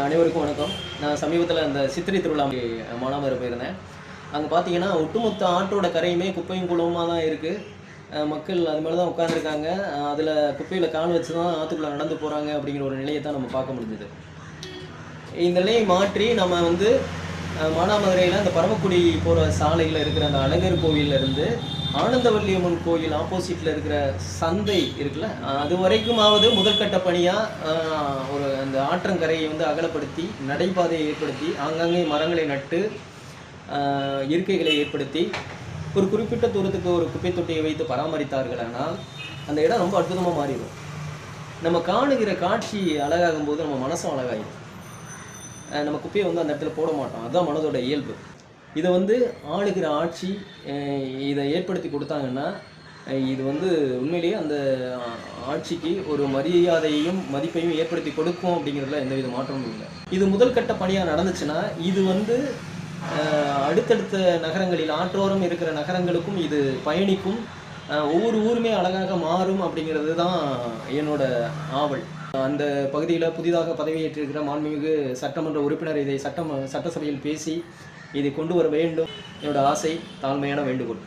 அனைவருக்கும் வணக்கம். நான் சமீபத்தில் அந்த சித்திரை திருவிழா மானாமதுரை போயிருந்தேன். அங்கே பார்த்தீங்கன்னா ஒட்டுமொத்த ஆற்றோட கரையுமே குப்பையும் குளமாக தான் இருக்குது. மக்கள் அது மேலே தான் உட்காந்துருக்காங்க. அதில் குப்பையில் கால் வச்சு தான் ஆற்றுக்குள்ளே நடந்து போகிறாங்க அப்படிங்கிற ஒரு நிலையை தான் நம்ம பார்க்க முடிஞ்சுது. இந்த நிலையை மாற்றி நம்ம மானாமதுரையில் அந்த பரமக்குடி போகிற சாலையில் இருக்கிற அந்த அழகர் கோவிலிருந்து ஆனந்தவல்லி அம்மன் கோயில் ஆப்போசிட்டில் இருக்கிற சந்தை இருக்குல்ல, அது வரைக்குமாவது முதற்கட்ட பணியாக ஒரு அந்த ஆற்றங்கரையை அகலப்படுத்தி நடைபாதையை ஏற்படுத்தி ஆங்காங்கே மரங்களை நட்டு இருக்கைகளை ஏற்படுத்தி ஒரு குறிப்பிட்ட தூரத்துக்கு ஒரு குப்பை தொட்டியை வைத்து பராமரித்தார்கள். ஆனால் அந்த இடம் ரொம்ப அற்புதமாக மாறிடும். நம்ம காணுகிற காட்சி அழகாகும் போது நம்ம மனசும் அழகாயிடும். நம்ம குப்பையை அந்த இடத்துல போட மாட்டோம். அதுதான் மனதோட இயல்பு. இதை ஆளுகிற ஆட்சி இதை ஏற்படுத்தி கொடுத்தாங்கன்னா இது உண்மையிலேயே அந்த ஆட்சிக்கு ஒரு மரியாதையையும் மதிப்பையும் ஏற்படுத்தி கொடுக்கும் அப்படிங்கிறதுல எந்தவித மாற்றமும் இல்லை. இது முதல் கட்ட பணியாக நடந்துச்சுன்னா இது அடுத்தடுத்த நகரங்களில் ஆற்றோரம் இருக்கிற நகரங்களுக்கும் இது பயணிக்கும். ஒவ்வொரு ஊருமே அழகாக மாறும் அப்படிங்கிறது தான் என்னோட ஆவல். அந்த பகுதியில் புதிதாக பதவியேற்றிருக்கிற மாண்புமிகு சட்டமன்ற உறுப்பினர் இதை சட்டசபையில் பேசி இதை கொண்டு வர வேண்டும் என்னோட ஆசை, தாழ்மையான வேண்டுகோள்.